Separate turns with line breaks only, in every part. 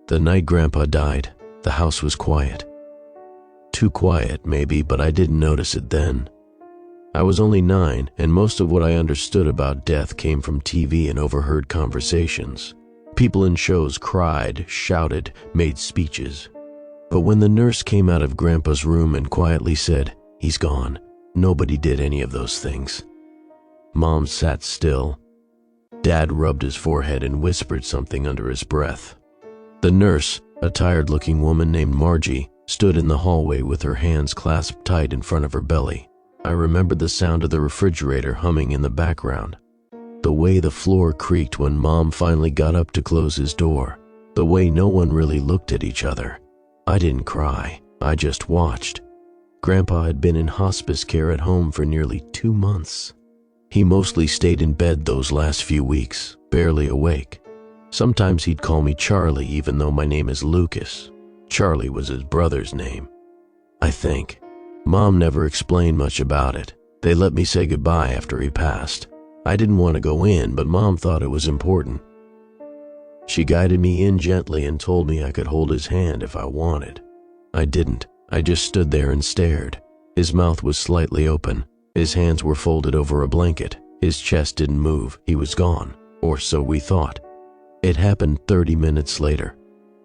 The night Grandpa died, the house was quiet. Too quiet, maybe, but I didn't notice it then. I was only 9, and most of what I understood about death came from TV and overheard conversations. People in shows cried, shouted, made speeches. But when the nurse came out of Grandpa's room and quietly said, "He's gone," nobody did any of those things. Mom sat still. Dad rubbed his forehead and whispered something under his breath. The nurse, a tired-looking woman named Margie, stood in the hallway with her hands clasped tight in front of her belly. I remembered the sound of the refrigerator humming in the background. The way the floor creaked when Mom finally got up to close his door. The way no one really looked at each other. I didn't cry, I just watched. Grandpa had been in hospice care at home for nearly 2 months. He mostly stayed in bed those last few weeks, barely awake. Sometimes he'd call me Charlie even though my name is Lucas. Charlie was his brother's name, I think. Mom never explained much about it. They let me say goodbye after he passed. I didn't want to go in, but Mom thought it was important. She guided me in gently and told me I could hold his hand if I wanted. I didn't. I just stood there and stared. His mouth was slightly open. His hands were folded over a blanket. His chest didn't move. He was gone, or so we thought. It happened 30 minutes later.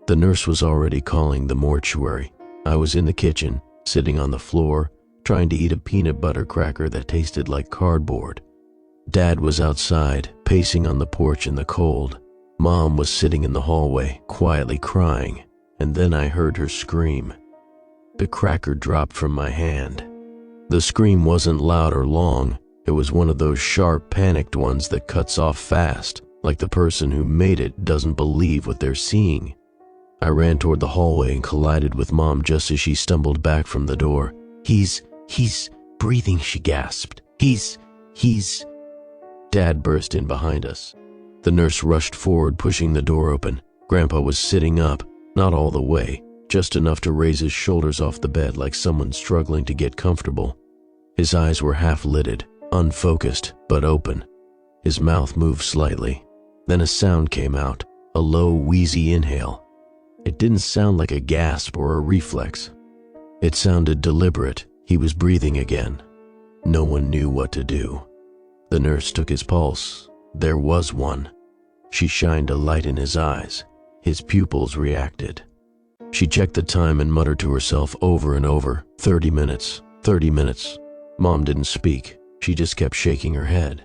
The nurse was already calling the mortuary. I was in the kitchen, sitting on the floor, trying to eat a peanut butter cracker that tasted like cardboard. Dad was outside, pacing on the porch in the cold. Mom was sitting in the hallway, quietly crying, and then I heard her scream. The cracker dropped from my hand. The scream wasn't loud or long. It was one of those sharp, panicked ones that cuts off fast, like the person who made it doesn't believe what they're seeing. I ran toward the hallway and collided with Mom just as she stumbled back from the door. He's breathing," she gasped. He's... Dad burst in behind us. The nurse rushed forward, pushing the door open. Grandpa was sitting up, not all the way, just enough to raise his shoulders off the bed like someone struggling to get comfortable. His eyes were half-lidded, unfocused, but open. His mouth moved slightly. Then a sound came out, a low, wheezy inhale. It didn't sound like a gasp or a reflex. It sounded deliberate. He was breathing again. No one knew what to do. The nurse took his pulse. There was one. She shined a light in his eyes. His pupils reacted. She checked the time and muttered to herself over and over, 30 minutes, 30 minutes. Mom didn't speak. She just kept shaking her head.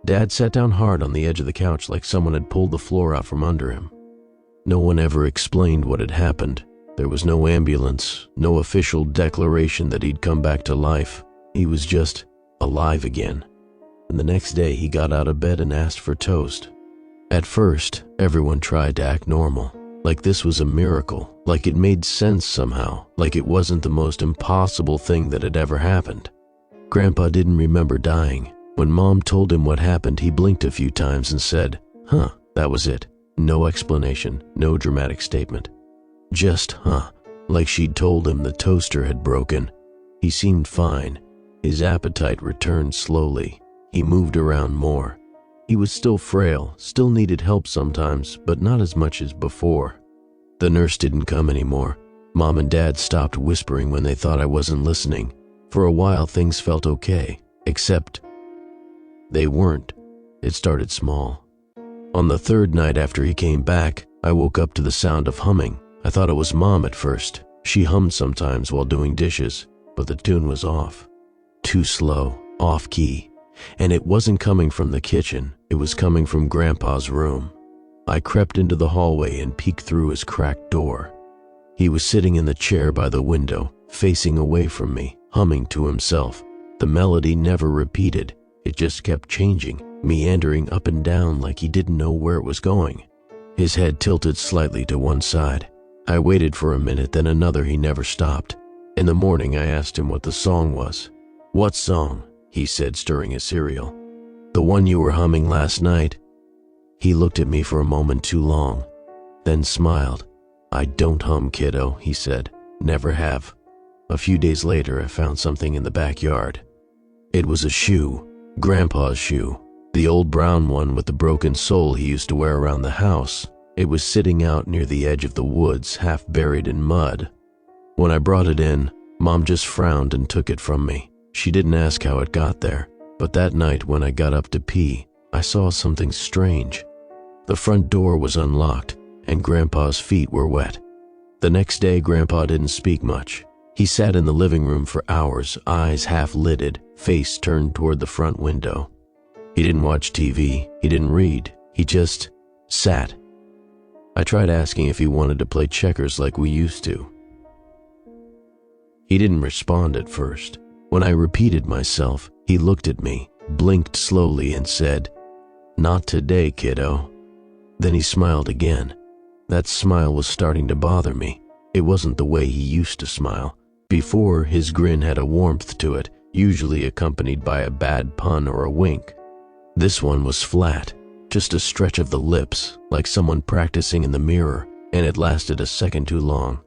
Dad sat down hard on the edge of the couch like someone had pulled the floor out from under him. No one ever explained what had happened. There was no ambulance, no official declaration that he'd come back to life. He was just alive again. And the next day he got out of bed and asked for toast. At first, everyone tried to act normal, like this was a miracle, like it made sense somehow, like it wasn't the most impossible thing that had ever happened. Grandpa didn't remember dying. When Mom told him what happened, he blinked a few times and said, "Huh," that was it. No explanation, no dramatic statement. Just, huh, like she'd told him the toaster had broken. He seemed fine. His appetite returned slowly. He moved around more. He was still frail, still needed help sometimes, but not as much as before. The nurse didn't come anymore. Mom and Dad stopped whispering when they thought I wasn't listening. For a while things felt okay, except they weren't. It started small. On the 3rd night after he came back, I woke up to the sound of humming. I thought it was Mom at first. She hummed sometimes while doing dishes, but the tune was off. Too slow, off-key. And it wasn't coming from the kitchen, it was coming from Grandpa's room. I crept into the hallway and peeked through his cracked door. He was sitting in the chair by the window, facing away from me, humming to himself. The melody never repeated, it just kept changing, meandering up and down like he didn't know where it was going. His head tilted slightly to one side. I waited for a minute, then another. He never stopped. In the morning I asked him what the song was. "What song?" he said, stirring his cereal. "The one you were humming last night." He looked at me for a moment too long, then smiled. "I don't hum, kiddo," he said. "Never have." A few days later I found something in the backyard. It was a shoe, Grandpa's shoe, the old brown one with the broken sole he used to wear around the house. It was sitting out near the edge of the woods, half buried in mud. When I brought it in, Mom just frowned and took it from me. She didn't ask how it got there, but that night when I got up to pee, I saw something strange. The front door was unlocked, and Grandpa's feet were wet. The next day, Grandpa didn't speak much. He sat in the living room for hours, eyes half lidded, face turned toward the front window. He didn't watch TV, he didn't read, he just sat. I tried asking if he wanted to play checkers like we used to. He didn't respond at first. When I repeated myself, he looked at me, blinked slowly, and said, "Not today, kiddo." Then he smiled again. That smile was starting to bother me. It wasn't the way he used to smile. Before, his grin had a warmth to it, usually accompanied by a bad pun or a wink. This one was flat, just a stretch of the lips, like someone practicing in the mirror, and it lasted a second too long.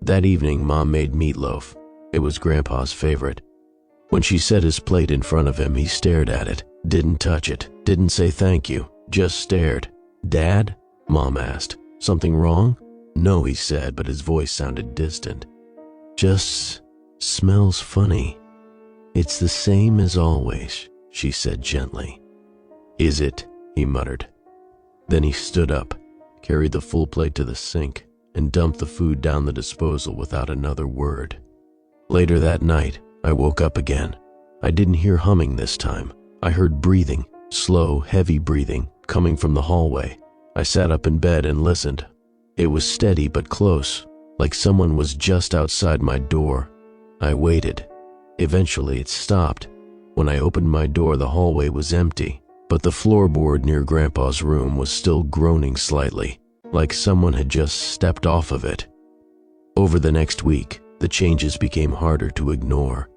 That evening, Mom made meatloaf. It was Grandpa's favorite. When she set his plate in front of him, he stared at it, didn't touch it, didn't say thank you, just stared. "Dad?" Mom asked. "Something wrong?" "No," he said, but his voice sounded distant. "Just smells funny." "It's the same as always," she said gently. "Is it?" he muttered. Then he stood up, carried the full plate to the sink, and dumped the food down the disposal without another word. Later that night, I woke up again. I didn't hear humming this time. I heard breathing, slow, heavy breathing, coming from the hallway. I sat up in bed and listened. It was steady but close, like someone was just outside my door. I waited. Eventually it stopped. When I opened my door, the hallway was empty, but the floorboard near Grandpa's room was still groaning slightly, like someone had just stepped off of it. Over the next week, the changes became harder to ignore.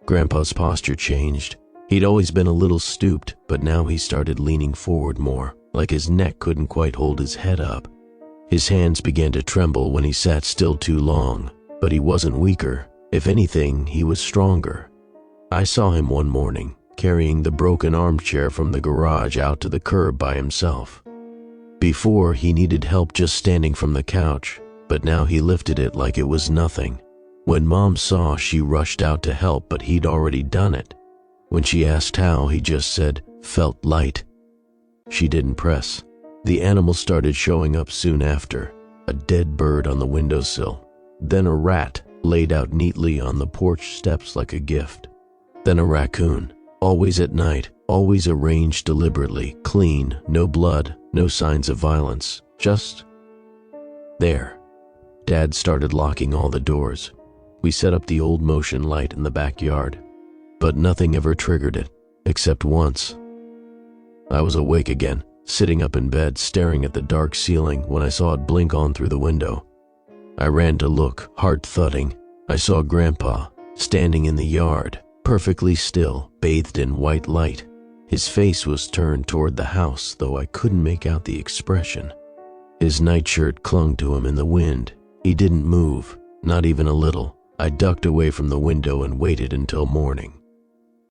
Grandpa's posture changed. He'd always been a little stooped, but now he started leaning forward more, like his neck couldn't quite hold his head up. His hands began to tremble when he sat still too long, but he wasn't weaker. If anything, he was stronger. I saw him one morning, carrying the broken armchair from the garage out to the curb by himself. Before, he needed help just standing from the couch, but now he lifted it like it was nothing. When Mom saw, she rushed out to help, but he'd already done it. When she asked how, he just said, "Felt light." She didn't press. The animal started showing up soon after, a dead bird on the windowsill, then a rat laid out neatly on the porch steps like a gift, then a raccoon, always at night, always arranged deliberately, clean, no blood, no signs of violence, just there. Dad started locking all the doors. We set up the old motion light in the backyard, but nothing ever triggered it, except once. I was awake again, sitting up in bed, staring at the dark ceiling when I saw it blink on through the window. I ran to look, heart thudding. I saw Grandpa, standing in the yard, perfectly still, bathed in white light. His face was turned toward the house, though I couldn't make out the expression. His nightshirt clung to him in the wind. He didn't move, not even a little. I ducked away from the window and waited until morning.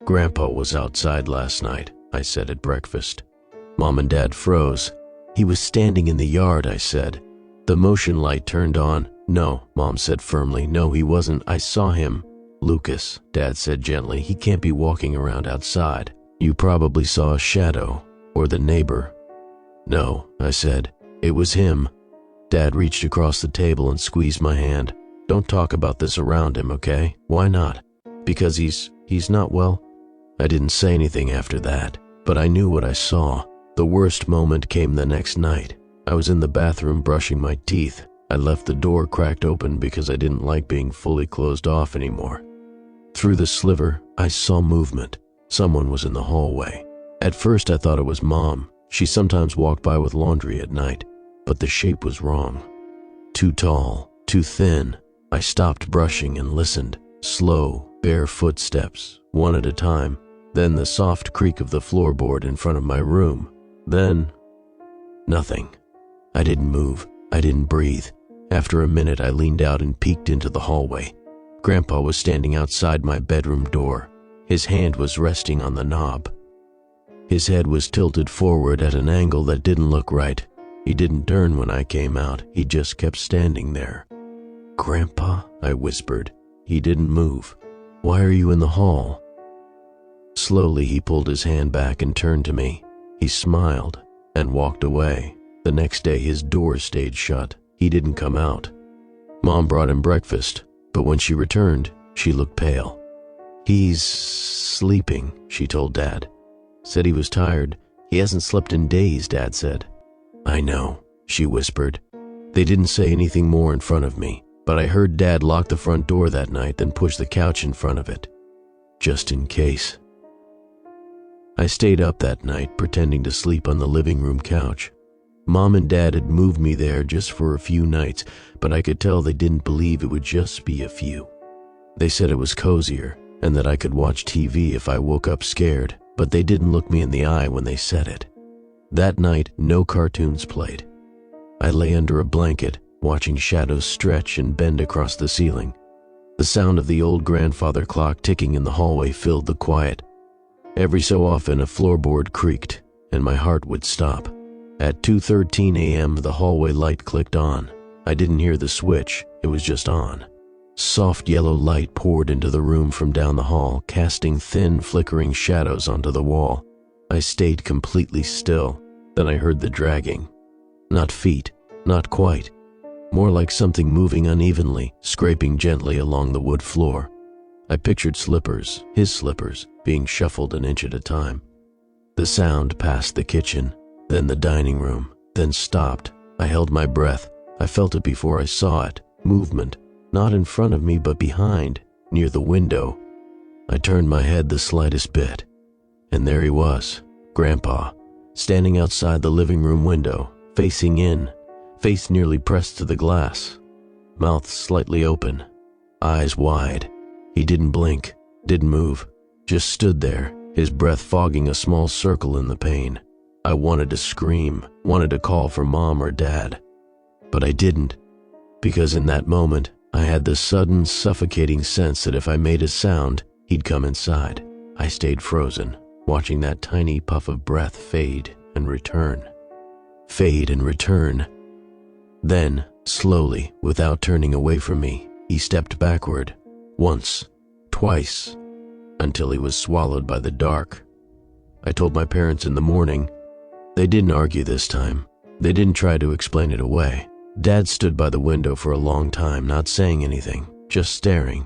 "Grandpa was outside last night," I said at breakfast. Mom and Dad froze. "He was standing in the yard," I said. The motion light turned on. "No," Mom said firmly. "No, he wasn't. I saw him." "Lucas," Dad said gently, "he can't be walking around outside. You probably saw a shadow, or the neighbor." "No," I said. "It was him." Dad reached across the table and squeezed my hand. "Don't talk about this around him, okay?" "Why not?" "Because he's not well." I didn't say anything after that, but I knew what I saw. The worst moment came the next night. I was in the bathroom brushing my teeth. I left the door cracked open because I didn't like being fully closed off anymore. Through the sliver, I saw movement. Someone was in the hallway. At first I thought it was Mom. She sometimes walked by with laundry at night, but the shape was wrong. Too tall, too thin. I stopped brushing and listened. Slow, bare footsteps, one at a time. Then the soft creak of the floorboard in front of my room. Then, nothing. I didn't move. I didn't breathe. After a minute, I leaned out and peeked into the hallway. Grandpa was standing outside my bedroom door. His hand was resting on the knob. His head was tilted forward at an angle that didn't look right. He didn't turn when I came out. He just kept standing there. "Grandpa," I whispered. He didn't move. "Why are you in the hall?" Slowly, he pulled his hand back and turned to me. He smiled and walked away. The next day, his door stayed shut. He didn't come out. Mom brought him breakfast, but when she returned, she looked pale. "He's sleeping," she told Dad. "Said he was tired. He hasn't slept in days," Dad said. "I know," she whispered. They didn't say anything more in front of me, but I heard Dad lock the front door that night, then push the couch in front of it, just in case. I stayed up that night, pretending to sleep on the living room couch. Mom and Dad had moved me there just for a few nights, but I could tell they didn't believe it would just be a few. They said it was cozier and that I could watch TV if I woke up scared, but they didn't look me in the eye when they said it. That night, no cartoons played. I lay under a blanket, watching shadows stretch and bend across the ceiling. The sound of the old grandfather clock ticking in the hallway filled the quiet. Every so often, a floorboard creaked, and my heart would stop. At 2:13 a.m., the hallway light clicked on. I didn't hear the switch, it was just on. Soft yellow light poured into the room from down the hall, casting thin, flickering shadows onto the wall. I stayed completely still. Then I heard the dragging. Not feet, not quite. More like something moving unevenly, scraping gently along the wood floor. I pictured slippers, his slippers, being shuffled an inch at a time. The sound passed the kitchen, then the dining room, then stopped. I held my breath. I felt it before I saw it. Movement, not in front of me but behind, near the window. I turned my head the slightest bit, and there he was, Grandpa, standing outside the living room window, facing in, face nearly pressed to the glass, mouth slightly open, eyes wide. He didn't blink, didn't move, just stood there, his breath fogging a small circle in the pane. I wanted to scream, wanted to call for Mom or Dad, but I didn't, because in that moment, I had the sudden, suffocating sense that if I made a sound, he'd come inside. I stayed frozen, watching that tiny puff of breath fade and return. Fade and return. Then, slowly, without turning away from me, he stepped backward, once, twice, until he was swallowed by the dark. I told my parents in the morning. They didn't argue this time. They didn't try to explain it away. Dad stood by the window for a long time, not saying anything, just staring.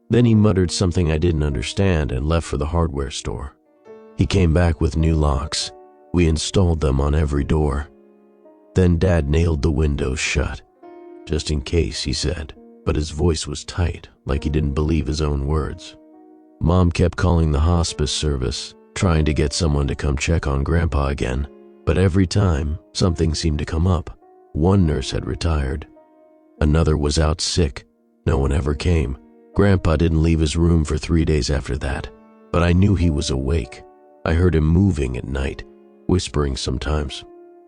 Then he muttered something I didn't understand and left for the hardware store. He came back with new locks. We installed them on every door. Then Dad nailed the windows shut. "Just in case," he said, but his voice was tight, like he didn't believe his own words. Mom kept calling the hospice service, trying to get someone to come check on Grandpa again, but every time, something seemed to come up. One nurse had retired. Another was out sick. No one ever came. Grandpa didn't leave his room for 3 days after that, but I knew he was awake. I heard him moving at night, whispering sometimes.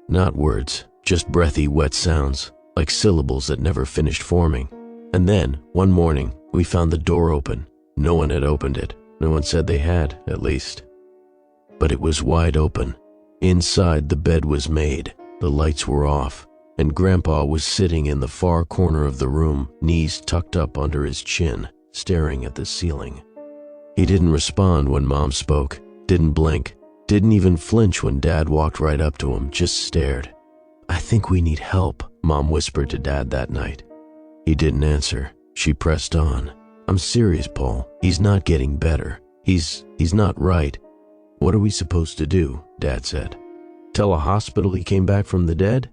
Not words, just breathy, wet sounds, like syllables that never finished forming. And then, one morning, we found the door open. No one had opened it. No one said they had, at least. But it was wide open. Inside, the bed was made, the lights were off, and Grandpa was sitting in the far corner of the room, knees tucked up under his chin, staring at the ceiling. He didn't respond when Mom spoke, didn't blink, didn't even flinch when Dad walked right up to him, just stared. "I think we need help," Mom whispered to Dad that night. He didn't answer. She pressed on. "I'm serious, Paul. He's not getting better. He's not right." "What are we supposed to do?" Dad said. "Tell a hospital he came back from the dead?"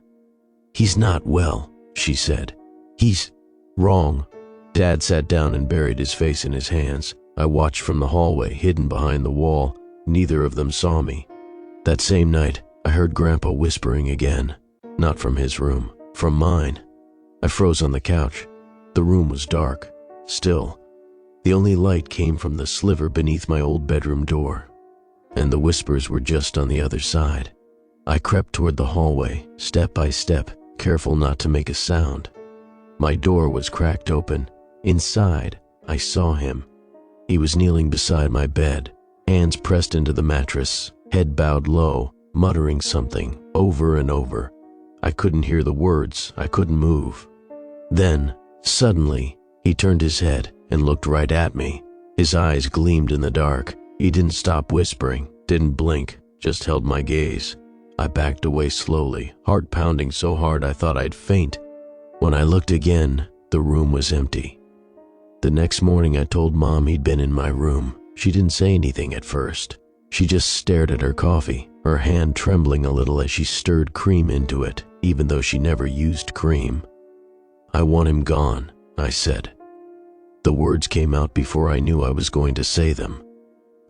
"He's not well," she said. "He's wrong." Dad sat down and buried his face in his hands. I watched from the hallway, hidden behind the wall. Neither of them saw me. That same night, I heard Grandpa whispering again. Not from his room, from mine. I froze on the couch. The room was dark, still. The only light came from the sliver beneath my old bedroom door, and the whispers were just on the other side. I crept toward the hallway, step by step, careful not to make a sound. My door was cracked open. Inside, I saw him. He was kneeling beside my bed, hands pressed into the mattress, head bowed low, muttering something over and over. I couldn't hear the words. I couldn't move. Then, suddenly, he turned his head and looked right at me. His eyes gleamed in the dark. He didn't stop whispering, didn't blink, just held my gaze. I backed away slowly, heart pounding so hard I thought I'd faint. When I looked again, the room was empty. The next morning I told Mom he'd been in my room. She didn't say anything at first. She just stared at her coffee, her hand trembling a little as she stirred cream into it, even though she never used cream. "I want him gone," I said. The words came out before I knew I was going to say them.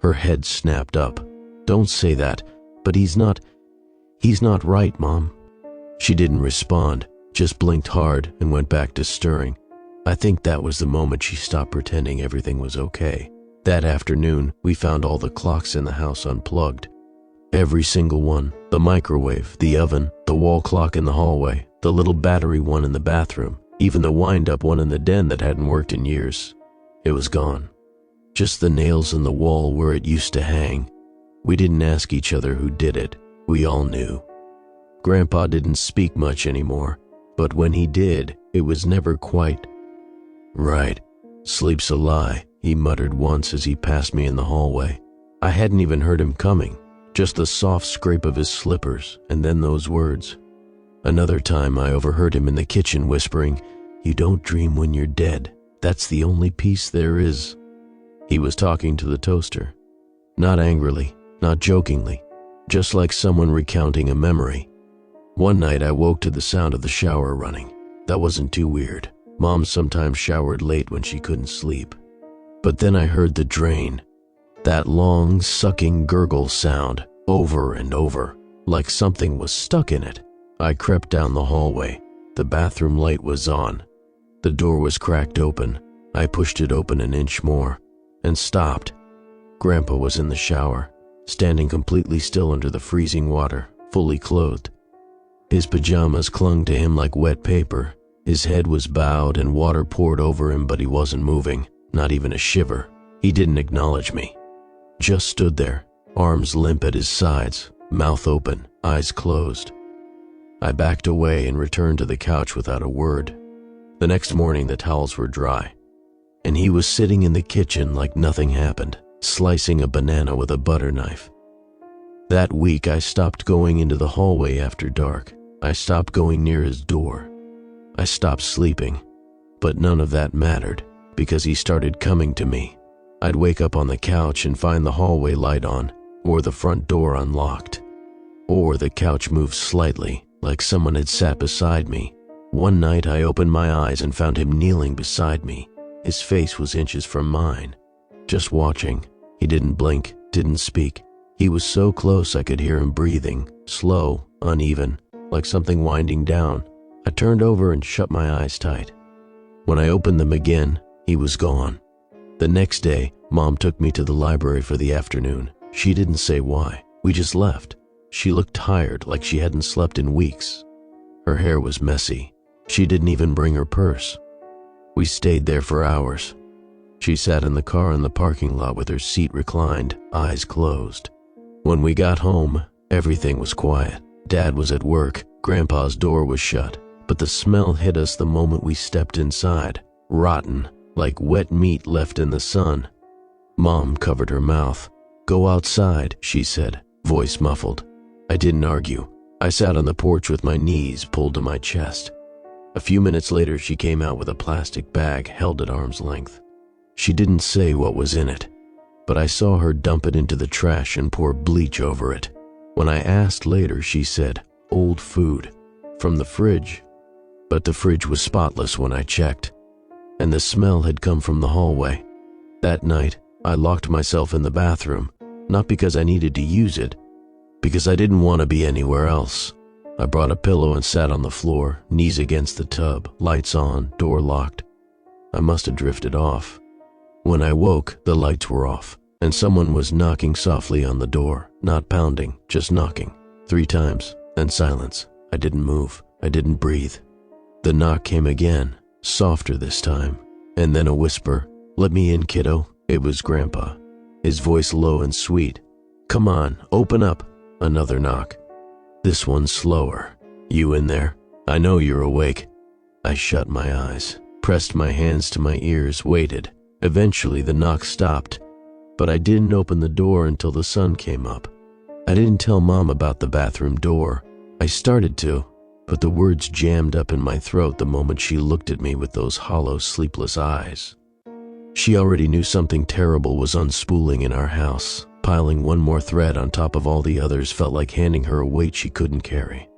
Her head snapped up. "Don't say that, but he's not right, Mom." She didn't respond, just blinked hard and went back to stirring. I think that was the moment she stopped pretending everything was okay. That afternoon, we found all the clocks in the house unplugged. Every single one. The microwave, the oven, the wall clock in the hallway, the little battery one in the bathroom, even the wind-up one in the den that hadn't worked in years. It was gone. Just the nails in the wall where it used to hang. We didn't ask each other who did it. We all knew. Grandpa didn't speak much anymore, but when he did, it was never quite right. "Sleep's a lie," he muttered once as he passed me in the hallway. I hadn't even heard him coming, just the soft scrape of his slippers, and then those words. Another time I overheard him in the kitchen whispering, "You don't dream when you're dead. That's the only peace there is." He was talking to the toaster. Not angrily, not jokingly, just like someone recounting a memory. One night I woke to the sound of the shower running. That wasn't too weird. Mom sometimes showered late when she couldn't sleep. But then I heard the drain. That long, sucking gurgle sound, over and over, like something was stuck in it. I crept down the hallway. The bathroom light was on. The door was cracked open. I pushed it open an inch more, and stopped. Grandpa was in the shower, standing completely still under the freezing water, fully clothed. His pajamas clung to him like wet paper. His head was bowed and water poured over him, but he wasn't moving, not even a shiver. He didn't acknowledge me. Just stood there, arms limp at his sides, mouth open, eyes closed. I backed away and returned to the couch without a word. The next morning the towels were dry, and he was sitting in the kitchen like nothing happened, slicing a banana with a butter knife. That week I stopped going into the hallway after dark. I stopped going near his door. I stopped sleeping, but none of that mattered because he started coming to me. I'd wake up on the couch and find the hallway light on, or the front door unlocked, or the couch moved slightly, like someone had sat beside me. One night I opened my eyes and found him kneeling beside me. His face was inches from mine, just watching. He didn't blink, didn't speak. He was so close I could hear him breathing, slow, uneven, like something winding down. I turned over and shut my eyes tight. When I opened them again, he was gone. The next day, Mom took me to the library for the afternoon. She didn't say why. We just left. She looked tired, like she hadn't slept in weeks. Her hair was messy. She didn't even bring her purse. We stayed there for hours. She sat in the car in the parking lot with her seat reclined, eyes closed. When we got home, everything was quiet. Dad was at work. Grandpa's door was shut. But the smell hit us the moment we stepped inside. Rotten, like wet meat left in the sun. Mom covered her mouth. "Go outside," she said, voice muffled. I didn't argue. I sat on the porch with my knees pulled to my chest. A few minutes later, she came out with a plastic bag held at arm's length. She didn't say what was in it, but I saw her dump it into the trash and pour bleach over it. When I asked later, she said, "Old food, from the fridge." But the fridge was spotless when I checked, and the smell had come from the hallway. That night, I locked myself in the bathroom, not because I needed to use it, because I didn't want to be anywhere else. I brought a pillow and sat on the floor, knees against the tub, lights on, door locked. I must have drifted off. When I woke, the lights were off, and someone was knocking softly on the door, not pounding, just knocking. 3 times, then silence. I didn't move. I didn't breathe. The knock came again, softer this time, and then a whisper, "Let me in, kiddo." It was Grandpa, his voice low and sweet. "Come on, open up." Another knock. This one slower. "You in there? I know you're awake." I shut my eyes, pressed my hands to my ears, waited. Eventually the knock stopped, but I didn't open the door until the sun came up. I didn't tell Mom about the bathroom door. I started to, but the words jammed up in my throat the moment she looked at me with those hollow, sleepless eyes. She already knew something terrible was unspooling in our house. Piling one more thread on top of all the others felt like handing her a weight she couldn't carry.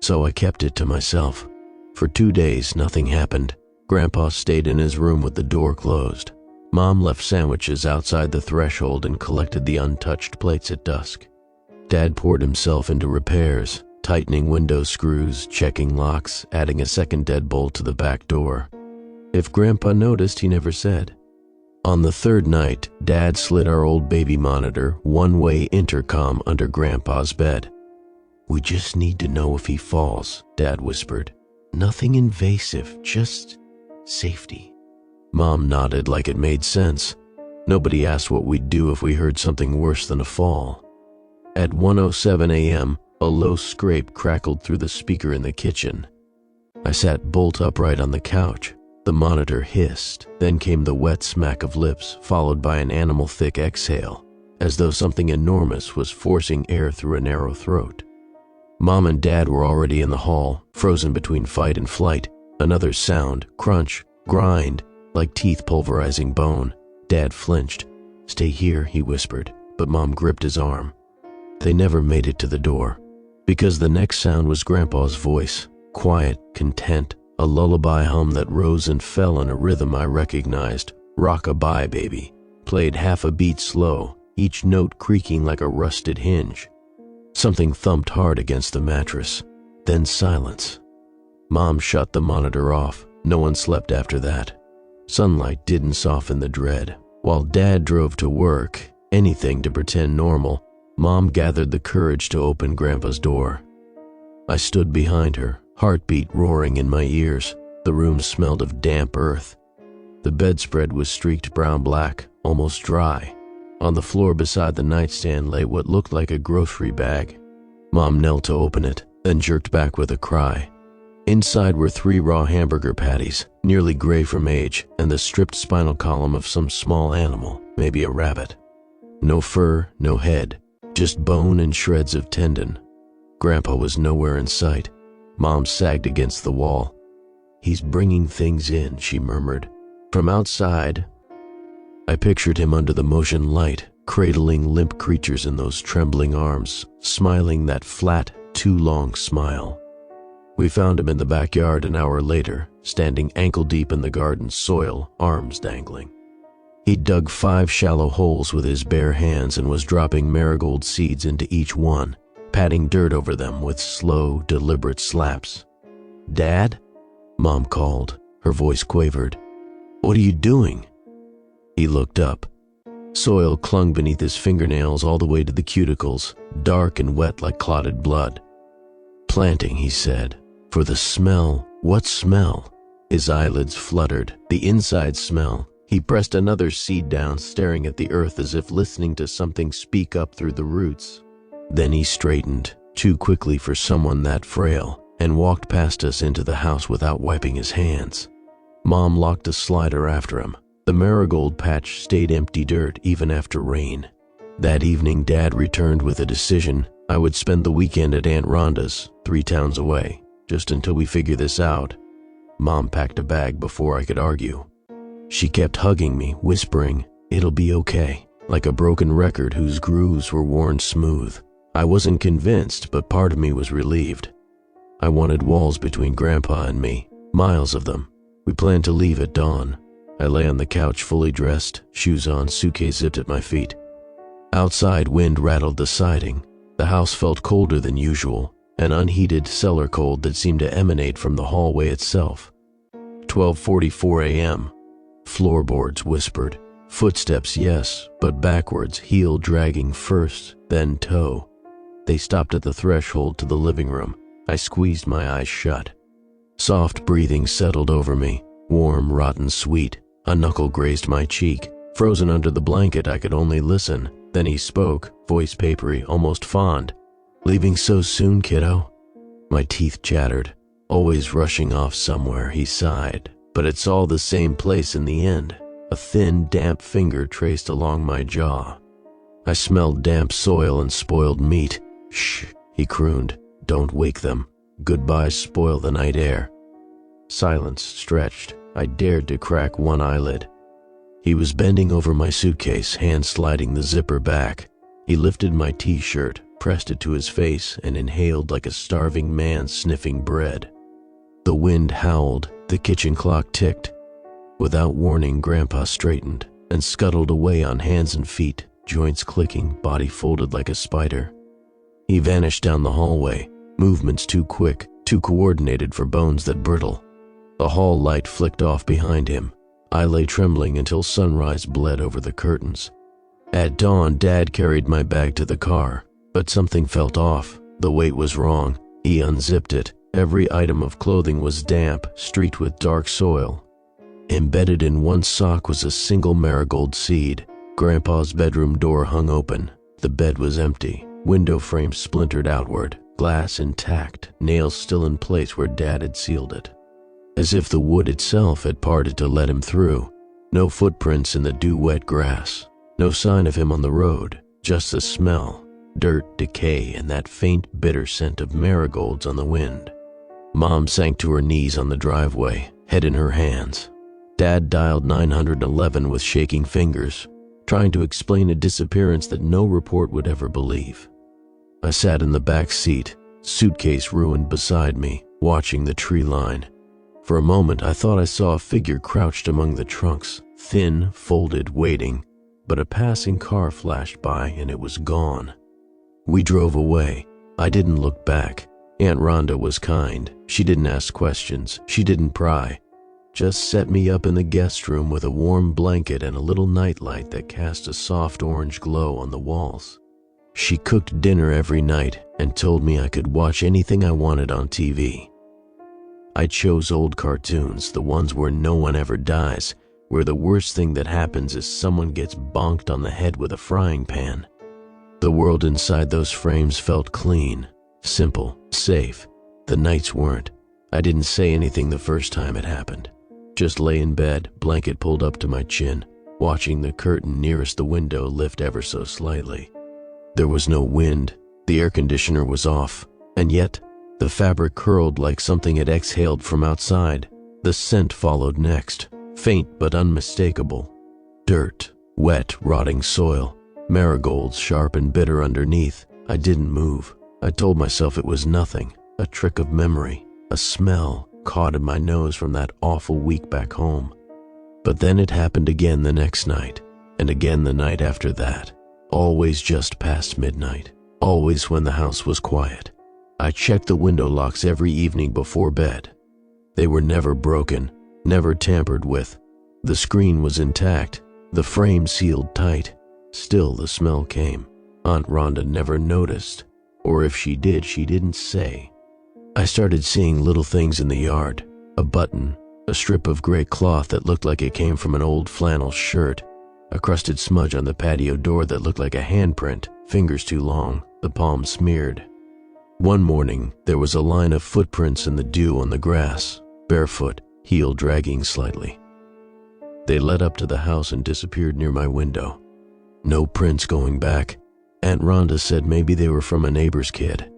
So I kept it to myself. For 2 days, nothing happened. Grandpa stayed in his room with the door closed. Mom left sandwiches outside the threshold and collected the untouched plates at dusk. Dad poured himself into repairs, tightening window screws, checking locks, adding a second deadbolt to the back door. If Grandpa noticed, he never said. On the third night, Dad slid our old baby monitor, one-way intercom, under Grandpa's bed. "We just need to know if he falls," Dad whispered. "Nothing invasive, just safety." Mom nodded like it made sense. Nobody asked what we'd do if we heard something worse than a fall. At 1:07 a.m., a low scrape crackled through the speaker in the kitchen. I sat bolt upright on the couch. The monitor hissed, then came the wet smack of lips, followed by an animal-thick exhale, as though something enormous was forcing air through a narrow throat. Mom and Dad were already in the hall, frozen between fight and flight. Another sound, crunch, grind, like teeth pulverizing bone. Dad flinched. "Stay here," he whispered, but Mom gripped his arm. They never made it to the door, because the next sound was Grandpa's voice, quiet, content, a lullaby hum that rose and fell in a rhythm I recognized. "Rock-a-bye, baby," played half a beat slow, each note creaking like a rusted hinge. Something thumped hard against the mattress, then silence. Mom shut the monitor off. No one slept after that. Sunlight didn't soften the dread. While Dad drove to work, anything to pretend normal, Mom gathered the courage to open Grandpa's door. I stood behind her, heartbeat roaring in my ears. The room smelled of damp earth. The bedspread was streaked brown-black, almost dry. On the floor beside the nightstand lay what looked like a grocery bag. Mom knelt to open it, then jerked back with a cry. Inside were 3 raw hamburger patties, nearly gray from age, and the stripped spinal column of some small animal, maybe a rabbit. No fur, no head, just bone and shreds of tendon. Grandpa was nowhere in sight. Mom sagged against the wall. "He's bringing things in," she murmured. From outside, I pictured him under the motion light, cradling limp creatures in those trembling arms, smiling that flat, too long smile. We found him in the backyard an hour later, standing ankle-deep in the garden soil, arms dangling. He'd dug 5 shallow holes with his bare hands and was dropping marigold seeds into each one, patting dirt over them with slow, deliberate slaps. "Dad?" Mom called. Her voice quavered. "What are you doing?" He looked up. Soil clung beneath his fingernails all the way to the cuticles, dark and wet like clotted blood. "Planting," he said. "For the smell." "What smell?" His eyelids fluttered. "The inside smell." He pressed another seed down, staring at the earth as if listening to something speak up through the roots. Then he straightened, too quickly for someone that frail, and walked past us into the house without wiping his hands. Mom locked a slider after him. The marigold patch stayed empty dirt even after rain. That evening, Dad returned with a decision. I would spend the weekend at Aunt Rhonda's, 3 towns away, just until we figure this out. Mom packed a bag before I could argue. She kept hugging me, whispering, "It'll be okay," like a broken record whose grooves were worn smooth. I wasn't convinced, but part of me was relieved. I wanted walls between Grandpa and me, miles of them. We planned to leave at dawn. I lay on the couch fully dressed, shoes on, suitcase zipped at my feet. Outside, wind rattled the siding. The house felt colder than usual, an unheated cellar cold that seemed to emanate from the hallway itself. 12:44 a.m. Floorboards whispered. Footsteps, yes, but backwards, heel dragging first, then toe. They stopped at the threshold to the living room. I squeezed my eyes shut. Soft breathing settled over me, warm, rotten sweet. A knuckle grazed my cheek. Frozen under the blanket, I could only listen. Then he spoke, voice papery, almost fond. "Leaving so soon, kiddo?" My teeth chattered. Always rushing off somewhere, he sighed. But it's all the same place in the end. A thin, damp finger traced along my jaw. I smelled damp soil and spoiled meat. Shh, he crooned. Don't wake them. Goodbye spoil the night air. Silence stretched. I dared to crack one eyelid. He was bending over my suitcase, hand sliding the zipper back. He lifted my t-shirt, pressed it to his face, and inhaled like a starving man sniffing bread. The wind howled, the kitchen clock ticked. Without warning, Grandpa straightened and scuttled away on hands and feet, joints clicking, body folded like a spider. He vanished down the hallway, movements too quick, too coordinated for bones that brittle. The hall light flicked off behind him. I lay trembling until sunrise bled over the curtains. At dawn, Dad carried my bag to the car, but something felt off. The weight was wrong. He unzipped it. Every item of clothing was damp, streaked with dark soil. Embedded in one sock was a single marigold seed. Grandpa's bedroom door hung open. The bed was empty. Window frames splintered outward, glass intact, nails still in place where Dad had sealed it. As if the wood itself had parted to let him through. No footprints in the dew-wet grass. No sign of him on the road, just the smell, dirt, decay, and that faint, bitter scent of marigolds on the wind. Mom sank to her knees on the driveway, head in her hands. Dad dialed 911 with shaking fingers, trying to explain a disappearance that no report would ever believe. I sat in the back seat, suitcase ruined beside me, watching the tree line. For a moment, I thought I saw a figure crouched among the trunks, thin, folded, waiting, but a passing car flashed by and it was gone. We drove away. I didn't look back. Aunt Rhonda was kind. She didn't ask questions. She didn't pry. Just set me up in the guest room with a warm blanket and a little nightlight that cast a soft orange glow on the walls. She cooked dinner every night and told me I could watch anything I wanted on TV. I chose old cartoons, the ones where no one ever dies, where the worst thing that happens is someone gets bonked on the head with a frying pan. The world inside those frames felt clean, simple, safe. The nights weren't. I didn't say anything the first time it happened. Just lay in bed, blanket pulled up to my chin, watching the curtain nearest the window lift ever so slightly. There was no wind. The air conditioner was off, and yet the fabric curled like something had exhaled from outside. The scent followed next, faint but unmistakable. Dirt, wet, rotting soil, marigolds sharp and bitter underneath. I didn't move. I told myself it was nothing, a trick of memory, a smell caught in my nose from that awful week back home. But then it happened again the next night, and again the night after that, always just past midnight, always when the house was quiet. I checked the window locks every evening before bed. They were never broken, never tampered with. The screen was intact, the frame sealed tight. Still the smell came. Aunt Rhonda never noticed, or if she did, she didn't say. I started seeing little things in the yard, a button, a strip of gray cloth that looked like it came from an old flannel shirt, a crusted smudge on the patio door that looked like a handprint, fingers too long, the palm smeared. One morning, there was a line of footprints in the dew on the grass, barefoot, heel dragging slightly. They led up to the house and disappeared near my window. No prints going back. Aunt Rhonda said maybe they were from a neighbor's kid.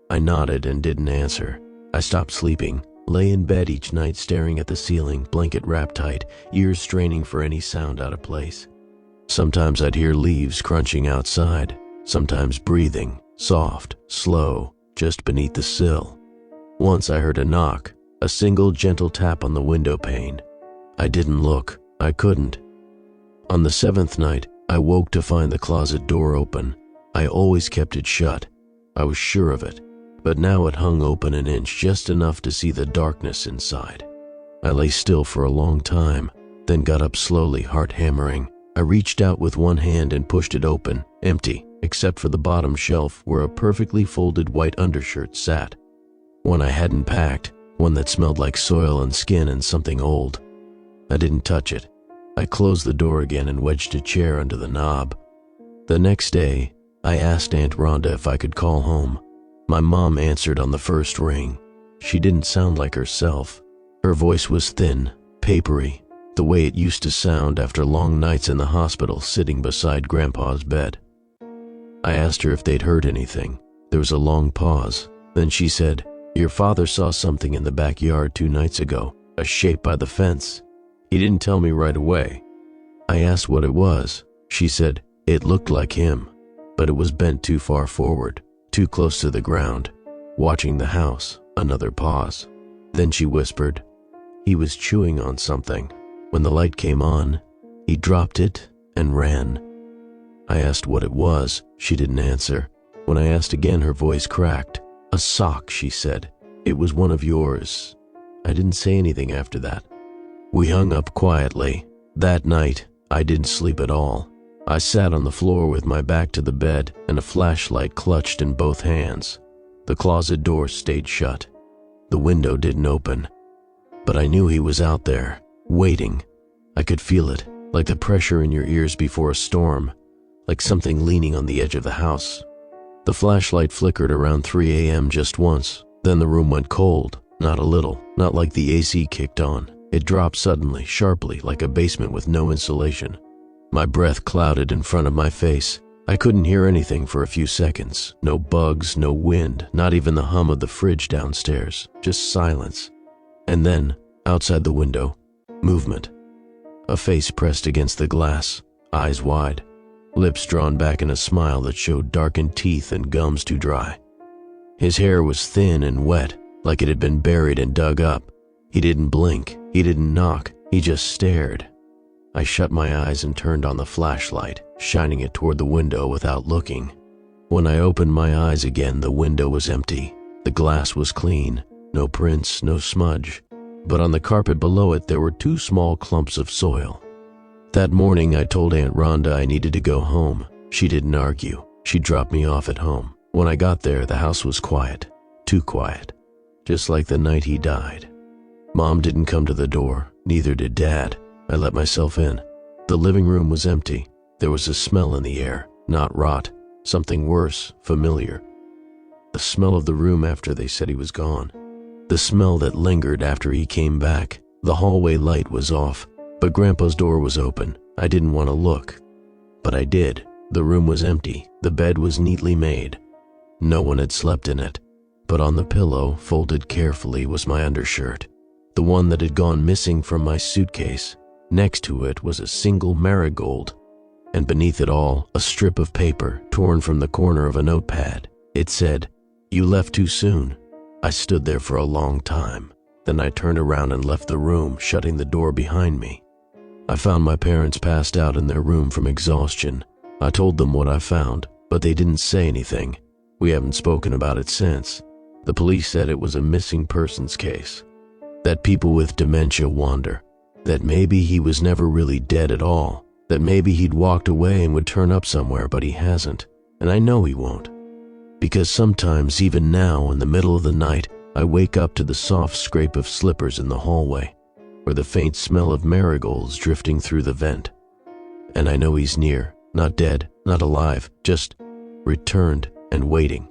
I nodded and didn't answer. I stopped sleeping, lay in bed each night staring at the ceiling, blanket wrapped tight, ears straining for any sound out of place. Sometimes I'd hear leaves crunching outside, sometimes breathing, soft, slow, just beneath the sill. Once I heard a knock, a single gentle tap on the window pane. I didn't look. I couldn't. On the 7th night, I woke to find the closet door open. I always kept it shut. I was sure of it, but now it hung open an inch, just enough to see the darkness inside. I lay still for a long time, then got up slowly, heart hammering. I reached out with one hand and pushed it open, empty, except for the bottom shelf where a perfectly folded white undershirt sat. One I hadn't packed, one that smelled like soil and skin and something old. I didn't touch it. I closed the door again and wedged a chair under the knob. The next day, I asked Aunt Rhonda if I could call home. My mom answered on the first ring. She didn't sound like herself. Her voice was thin, papery, the way it used to sound after long nights in the hospital sitting beside Grandpa's bed. I asked her if they'd heard anything. There was a long pause. Then she said, "Your father saw something in the backyard 2 nights ago, a shape by the fence. He didn't tell me right away." I asked what it was. She said, "It looked like him, but it was bent too far forward, too close to the ground, watching the house." Another pause. Then she whispered, "He was chewing on something. When the light came on, he dropped it and ran." I asked what it was. She didn't answer. When I asked again, her voice cracked. "A sock," she said. "It was one of yours." I didn't say anything after that. We hung up quietly. That night, I didn't sleep at all. I sat on the floor with my back to the bed and a flashlight clutched in both hands. The closet door stayed shut. The window didn't open. But I knew he was out there, waiting. I could feel it, like the pressure in your ears before a storm, like something leaning on the edge of the house. The flashlight flickered around 3 a.m. just once. Then the room went cold, not a little, not like the AC kicked on. It dropped suddenly, sharply, like a basement with no insulation. My breath clouded in front of my face. I couldn't hear anything for a few seconds. No bugs, no wind, not even the hum of the fridge downstairs. Just silence. And then, outside the window, movement. A face pressed against the glass, eyes wide, lips drawn back in a smile that showed darkened teeth and gums too dry. His hair was thin and wet, like it had been buried and dug up. He didn't blink, he didn't knock, he just stared. I shut my eyes and turned on the flashlight, shining it toward the window without looking. When I opened my eyes again, the window was empty. The glass was clean, no prints, no smudge. But on the carpet below it, there were 2 small clumps of soil. That morning, I told Aunt Rhonda I needed to go home. She didn't argue. She dropped me off at home. When I got there, the house was quiet, too quiet, just like the night he died. Mom didn't come to the door, neither did Dad. I let myself in. The living room was empty. There was a smell in the air, not rot, something worse, familiar. The smell of the room after they said he was gone. The smell that lingered after he came back. The hallway light was off, but Grandpa's door was open. I didn't want to look, but I did. The room was empty. The bed was neatly made. No one had slept in it, but on the pillow, folded carefully, was my undershirt, the one that had gone missing from my suitcase. Next to it was a single marigold, and beneath it all, a strip of paper torn from the corner of a notepad. It said, "You left too soon." I stood there for a long time. Then I turned around and left the room, shutting the door behind me. I found my parents passed out in their room from exhaustion. I told them what I found, but they didn't say anything. We haven't spoken about it since. The police said it was a missing persons case, that people with dementia wander, that maybe he was never really dead at all, that maybe he'd walked away and would turn up somewhere, but he hasn't, and I know he won't. Because sometimes, even now, in the middle of the night, I wake up to the soft scrape of slippers in the hallway, or the faint smell of marigolds drifting through the vent. And I know he's near, not dead, not alive, just returned and waiting.